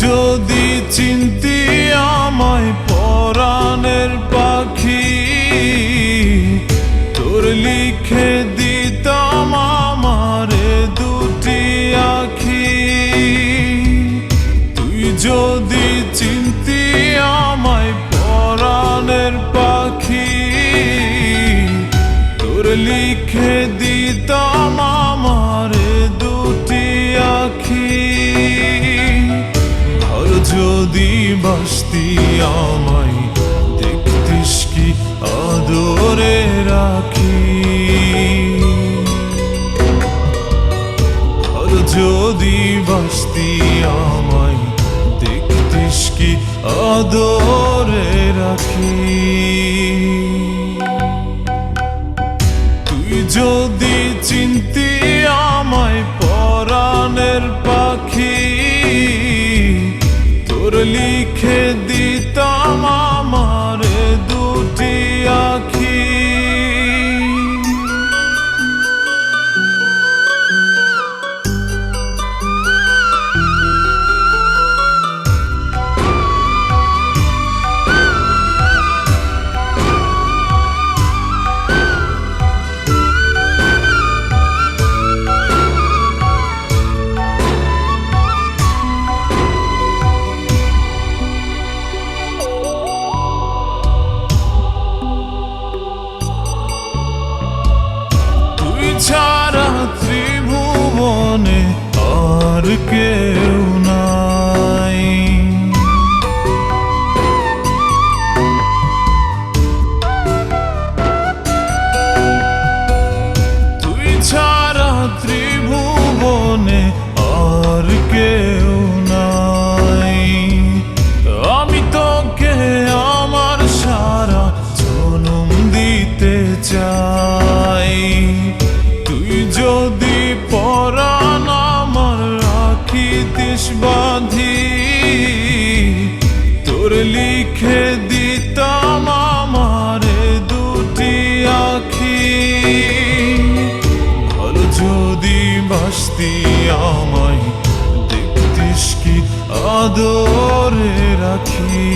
যদি চিনতি আমায় পরাণের পাখি, তোর লিখে দিতাম আমারে দুটি আখি। তুই যদি চিনতি আমায় পরাণের পাখি, তোর লিখে দিতাম আমারে দুটি আখি। যদি বাসতি আমায় দেখতিস কি আদরে রাখি। যদি বাসতি আমায় দেখতিস কি আদরে রাখি। তুই যদি চিনতি আমায় পরাণের পাখি, তোর লিখে দিতাম আমারে দুটি আখি। ছাড়া ত্রিভুবনে আর কেউ নাই। তুই ছাড়া ত্রিভুবনে আর কেউ নাই। আমি তোকে আমার সারা জনম দিতে চাই। যদি পরাণ আমার রাখিতিস বাঁধি, তোর লিখে দিতাম আমারে দুটি আখি। ভালো যদি বাসতি আমায় দেখতিস কি আদরে রাখি।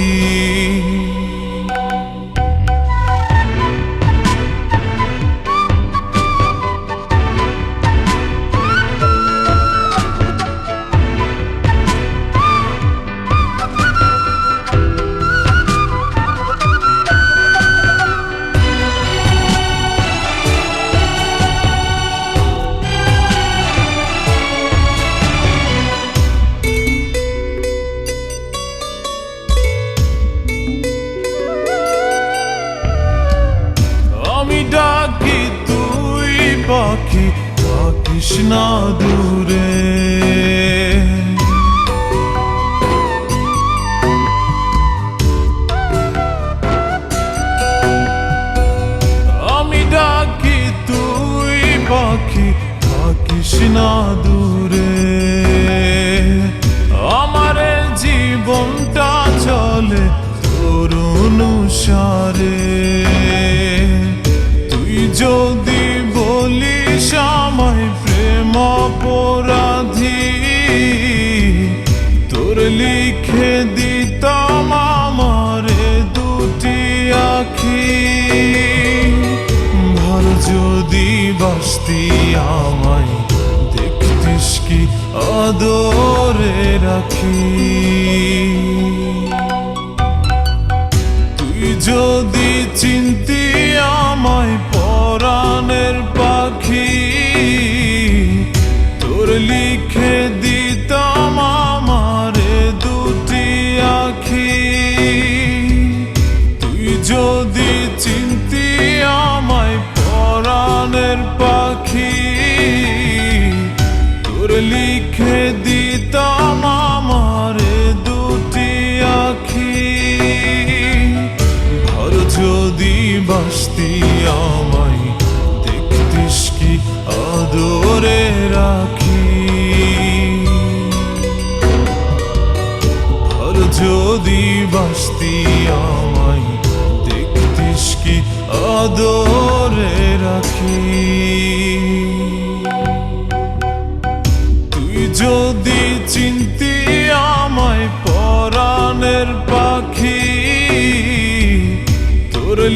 আমি ডাকি তুই পাখি থাকিস না দূরে। আমি ডাকি তুই পাখি থাকিস না দূরে। আমার জীবনটা চলে তোর অনুসারে। যদি বলিস আমায় প্রেম অপরাধী, তোর লিখে দিতাম আমারে দুটি আখি। ভালো যদি বাসতি আমায় দেখতিস কি আদরে রাখি। তুই যদি চিনতি আমায় পরাণের পাখি, তোর লিখে দিতাম আমারে দুটি আখি। তুই যদি চিনতি আমায় পরাণের পাখি, তোর লিখে দিতাম আমারে দুটি আখি। যদি বাসতি আমায় দেখতিস কি আদরে রাখি। যদি বাসতি আমায় দেখতিস কি আদরে রাখি। তুই যদি চিনতি আমায়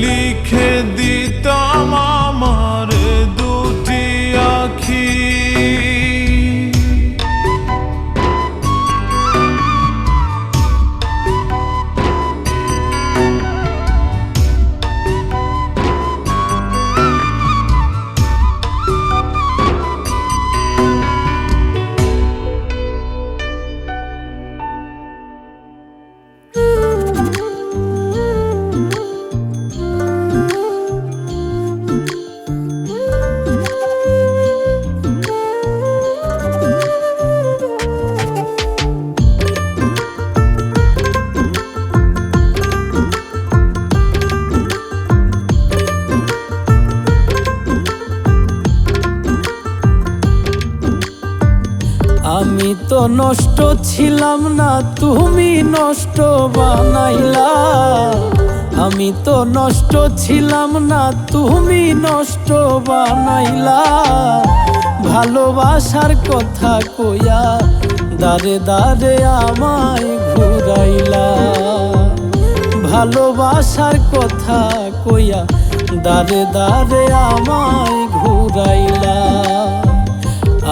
লিখে দিতাম আমার দুটি আখি। আমি তো নষ্ট ছিলাম না, তুমি নষ্ট বানাইলা। আমি তো নষ্ট ছিলাম না, তুমি নষ্ট বানাইলা। ভালোবাসার কথা কইয়া দারে দারে আমায় ঘুরাইলা। ভালোবাসার কথা কইয়া দারে দারে আমায় ঘুরাইলা।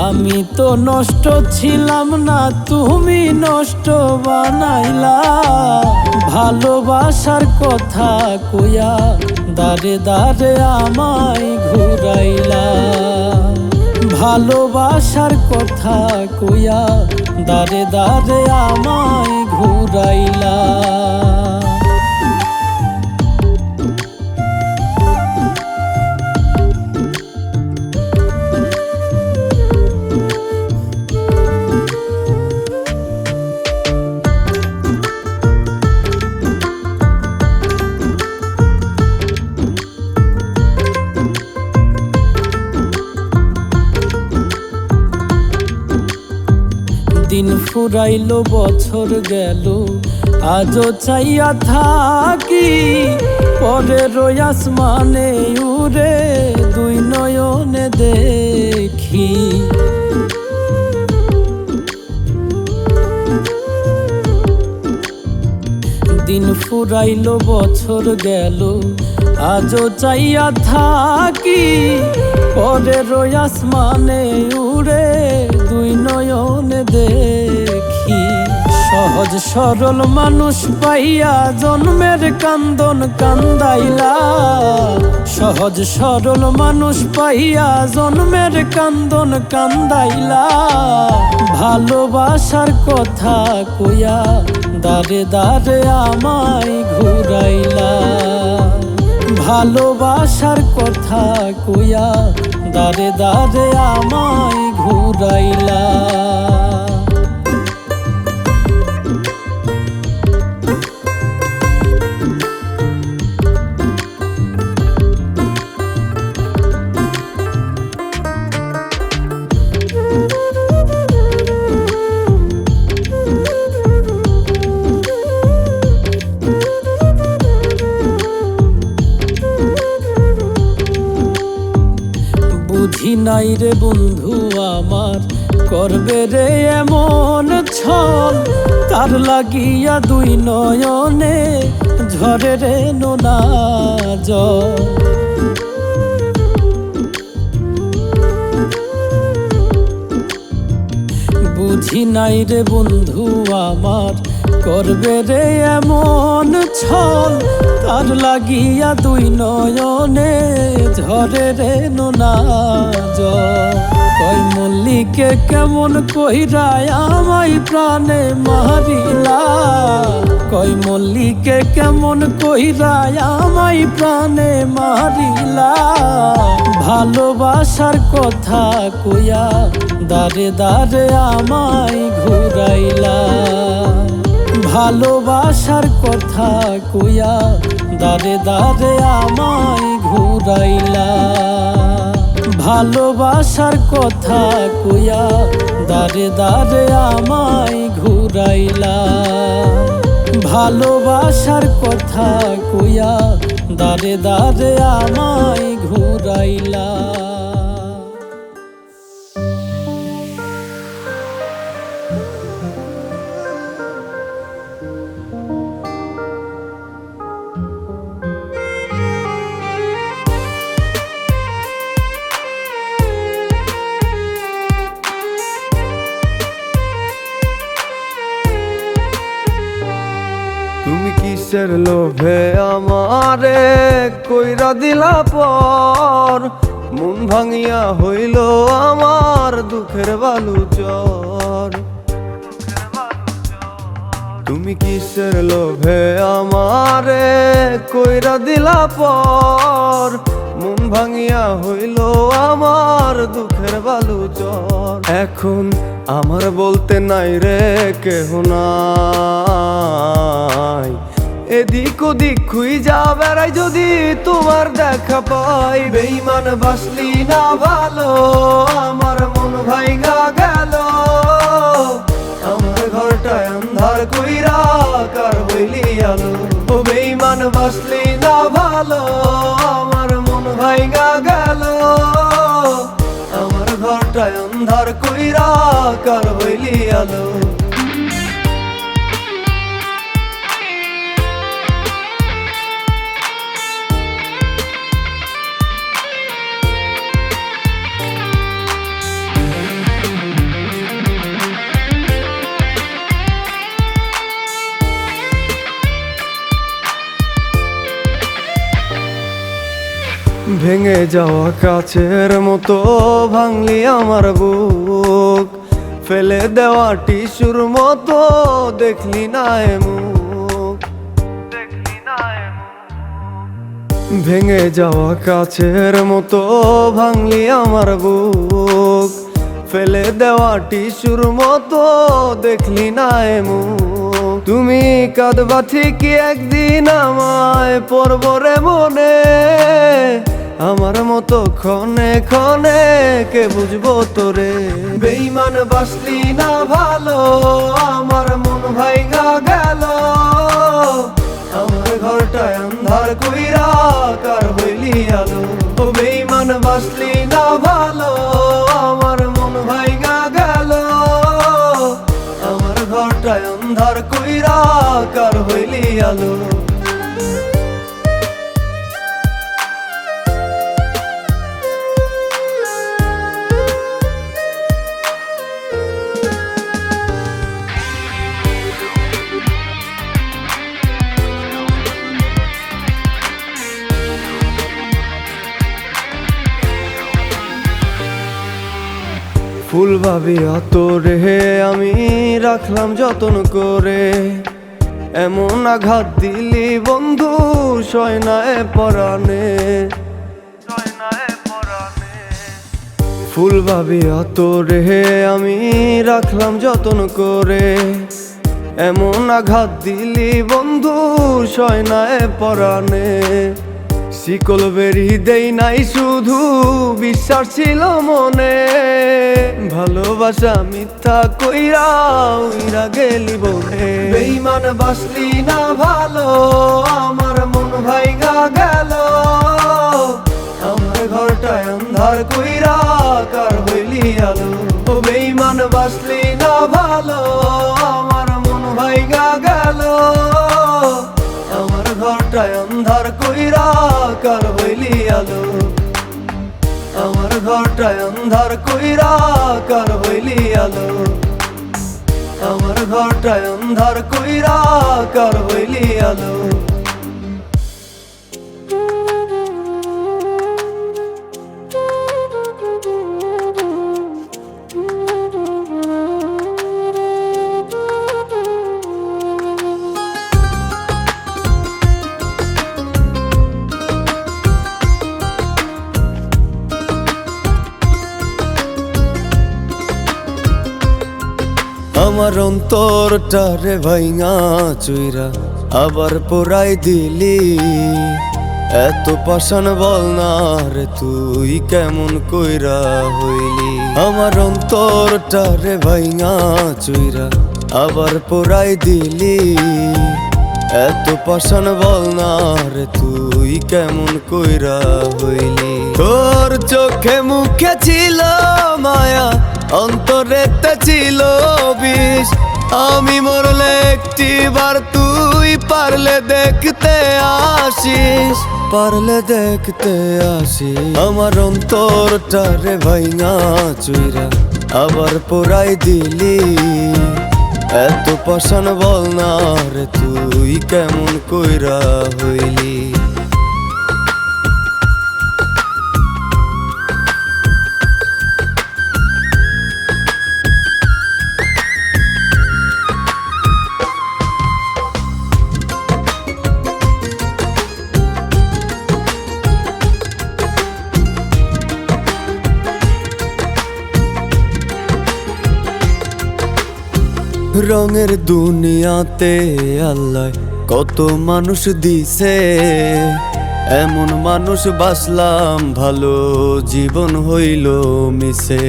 আমি তো নষ্ট ছিলাম না, তুমি নষ্ট বানাইলা। ভালোবাসার কথা কইয়া দারে দারে আমায় ঘুরাইলা। ভালোবাসার কথা কইয়া দারে দারে আমায় ঘুরাইলা। দিন ফুরাইলো বছর গেল, আজও চাইয়া থাকি পরের আসমানে উড়ে দুই নয়নে দেখি। দিন ফুরাইলো বছর গেল, আজও চাইয়া থাকি পরের আসমানে উড়ে দুই নয়নে দেখি। সহজ সরল মানুষ পাইয়া জন্মের কান্দন কান্দাইলা। সহজ সরল মানুষ পাইয়া জন্মের কান্দন কান্দাইলা। ভালোবাসার কথা কইয়া দারে দারে আমায় ঘুরাইলা। ভালোবাসার কথা কইয়া দারে দারে আমায় ঘুরাইলা। বুঝি নাই রে বন্ধু আমার করবে রে এমন ছল। তার লাগিয়া দুই নয়নে ঝরে রে নোনা জল। বুঝি নাই রে বন্ধু আমার করবে রে এমন ছল। তার লাগিয়া দুই নয়নে ঝরে রে নোনা জল। কই মল্লিকে কেমন কইরা আমায় প্রাণে মারিলা। কই মল্লিকে কেমন কইরা আমায় প্রাণে মারিলা। ভালোবাসার কথা কইয়া দারে দারে আমায় ঘুরাইলা। ভালোবাসার কথা কইয়া দারে দারে আমায় ঘুরাইলা। ভালোবাসার কথা কইয়া দারে দারে আমায় ঘুরাইলা। ভালোবাসার কথা কইয়া দারে দারে আমায় ঘুরাইলা। তুমি কিসের লোভে আমারে কইরা দিলা পর, মন ভাঙিয়া হইল আমার দুঃখের বালুচর। তুমি কিসের লোভে আমারে কইরা দিলা পর, মন ভাঙিয়া হইল আমার দুঃখের বালুচর। এখন আমার বলতে নাই রে কেহ নাই, এদিক ওদিক খুঁজা বেড়াই যদি তোমার দেখা পাই। বেঈমান বাসলি না ভালো, আমার মন ভাইগা গেল। আমার ঘরটায় আন্ধার কইরা কার হইলি আলো। ও বেঈমান বাসলি না ভালো, আমার মন ভাইগা গেল। আমার ঘরটায় আন্ধার কইরা কার হইলি আলো। ভেঙে যাওয়া কাছের মতো ভাঙলি আমার বুক, ফেলে দেওয়া টিস্যুর মতো দেখলি না এ মুখ। ভেঙে যাওয়া কাছের মতো ভাঙলি আমার বুক, ফেলে দেওয়া টিস্যুর মতো দেখলি না এ মুখ। তুমি কাঁদবা ঠিকই একদিন আমায় পড়বরে মনে, আমার মতো ক্ষণে ক্ষণে কে বুঝবো তোরে। বেঈমান বাসলি না ভালো, আমার মন ভাইগা গেল। আমার ঘরটায় আন্ধার কইরা কার হইলি আলো। ও বেঈমান বাসলি না ভালো, আমার মন ভাইগা গেল। আমার ঘরটায় আন্ধার কইরা কার হইলি আলো। ফুল ভাবিয়া তোরে আমি রাখলাম যতন করে, এমন আঘাত দিলি বন্ধু সয়নায় পরাণে। ফুল ভাবিয়া তোরে আমি রাখলাম যতন করে, এমন আঘাত দিলি বন্ধু সয়নায় পরাণে। শিকল বেরি দেই নাই শুধু বিশ্বাস ছিল মনে, ভালোবাসা মিথ্যা কইরা উইরা গেলি বনে। বেঈমান বাসলি না ভালো, আমার মন ভাইগা গেল। আমার ঘরটায় আন্ধার কইরা কার হইলি আলো। ও বেঈমান বাসলি না ভালো, আমার মন ভাইগা গেল। আমার ঘরটায় আন্ধার কইরা কার হইলি আলো। আমার ঘরটায় আন্ধার কইরা কার হইলি আলো। আমার ঘরটায় আন্ধার কইরা কার হইলি আলো। আমার অন্তরটারে ভাইঙা চুইরা আবার পোড়াই দিলি। এত পাষাণ বল না রে তুই কেমন কইরা হইলি। আমার অন্তরটারে ভাইঙা চুইরা আবার পোড়াই দিলি। এত পাষাণ বল না রে তুই কেমন কইরা হইলি। তোর চোখে মুখে ছিল মায়া, অন্তরেতে ছিল বিষ। আমি মরলে একটিবার তুই পারলে দেখতে আসিস, পারলে দেখতে আসিস। আমার অন্তরটারে ভাইঙা চুইরা আবার পোড়াই দিলি। এত পাষাণ বল না রে তুই কেমন কইরা হইলি। রঙের দুনিয়াতে আল্লাহ কত মানুষ দিছে, এমন মানুষ বাসলাম ভালো জীবন হইল মিশে।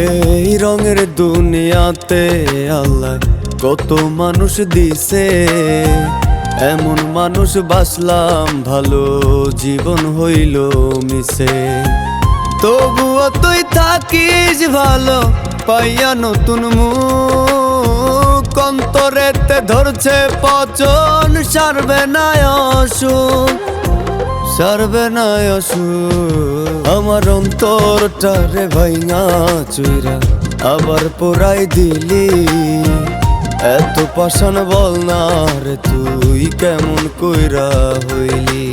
এই রঙের দুনিয়াতে আল্লাহ কত মানুষ দিছে, এমন মানুষ বাসলাম ভালো জীবন হইল মিশে। তবুও তুই থাকিস ভালো পাইয়া নতুন মুখ, অন্তরেতে ধরছে পচন সারবে না অসুখ, সারবে না অসুখ। আমার অন্তরটারে ভাইঙা চুইরা আবার পোড়াই দিলি, এত পাষাণ বল না রে তুই কেমন কইরা হইলি।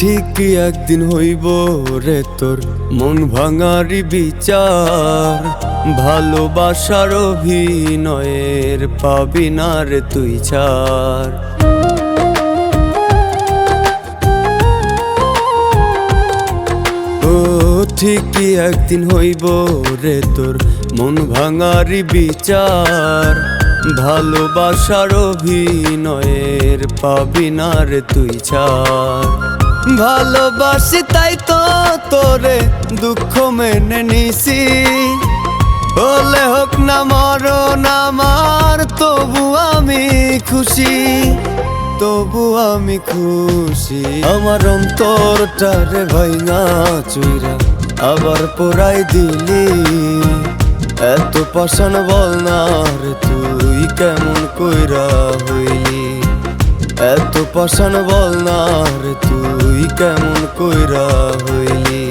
ঠিকই একদিন হইব রে তোর মন ভাঙারি বিচার, ভালোবাসার অভিনয়ের পাবি না রে তুই ছাড়। ও ঠিকই একদিন হইব রে তোর মন ভাঙারি বিচার, ভালোবাসার অভিনয়ের পাবি না রে তুই ছাড়। ভালোবাসি তাই তো তোরে দুঃখ মেনে নিছি, হলে হোক না মরণ আমার তবু আমি খুশি, তবু আমি খুশি। আমার অন্তরটারে ভাইঙা চুইরা আবার পোড়াই দিলি, এত পাষাণ বল না রে তুই কেমন কইরা হইলি। এত পাষাণ বল না রে তুই কেমন কইরা হইলি।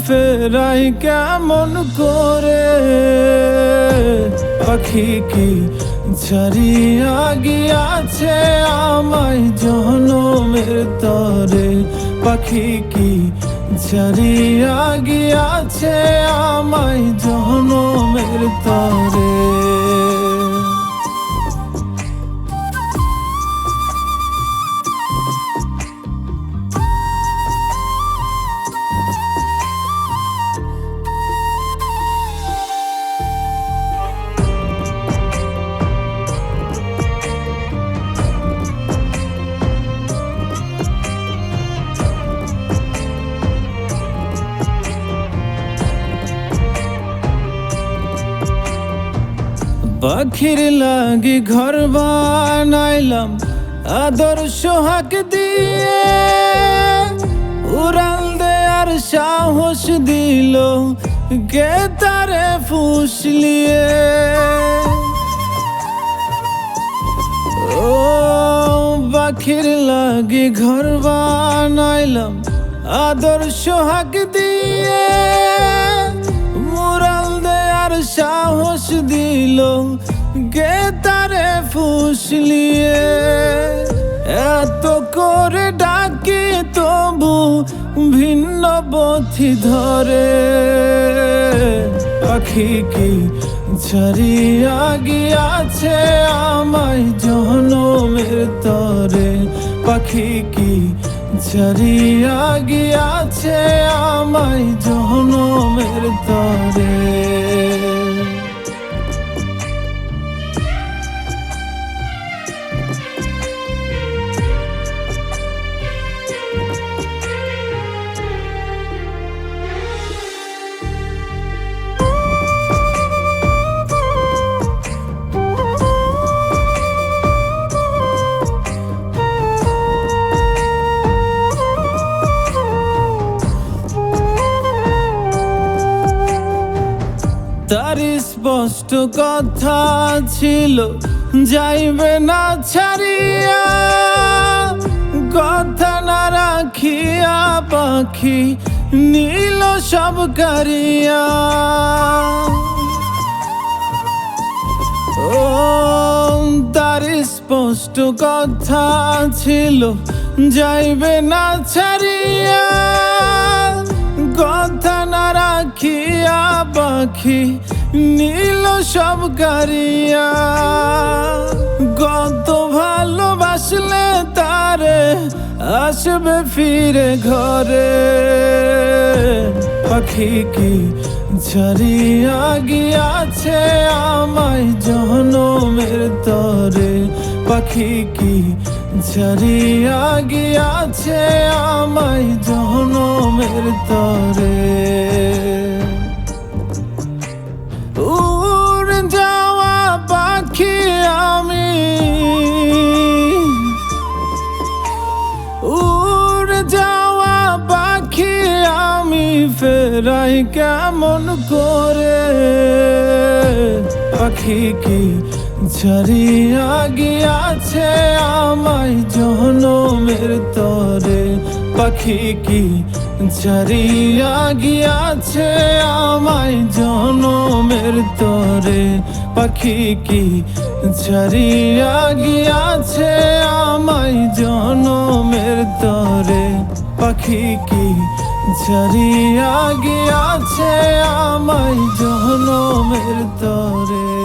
ফেরাই কেমন করে পাখি কি ছাড়িয়া গিয়াছে আমায় জনমের তরে, পাখি কি ছাড়িয়া গিয়াছে আমায় জনমের তরে। পাখির লাগি ঘর বানাইলাম আদর সোহাগ দিয়ে, উড়াল দেয়ার সাহস দিল কে তারে ফুসলিয়ে। ও পাখির লাগি ঘর বানাইলাম আদর সোহাগ দিয়ে, উড়াল দেয়ার দিল কে তারে ফুসলিয়ে এত করে ডাকি তবু ভিন্ন পথি ধরে পাখি কি ছাড়িয়া গিয়াছে আমায় জনমের তরে পাখি কি ছাড়িয়া গিয়াছে আমায় জনমের তরে তার স্পষ্ট কথা ছিল যাইবে না ছাড়িয়া কথা না রাখিয়া পাখি নীল সব কারিয়া ও তার স্পষ্ট কথা ছিল যাইবে না ছাড়িয়া কথা না রাখিয়া পাখি নীল সব কারিয়া কত ভালোবাসলে তারে আসবে ফিরে ঘরে পাখি কি ছাড়িয়া গিয়াছে আমায় জনমের তরে পাখি কি ছাড়িয়া গিয়াছে আমায় জনমের তরে উড়ে যাওয়া পাখি আমি উড়ে যাওয়া পাখি আমি ফেরাই কেমন করে পাখি কি ছাড়িয়া গিয়াছে আমায় জনমের তরে পাখি কি ছাড়িয়া গিয়াছে আমায় জনমের তরে পাখি কি ছাড়িয়া গিয়াছে আমায় জনমের তরে পাখি কি ছাড়িয়া গিয়াছে আমায় জনমের তরে।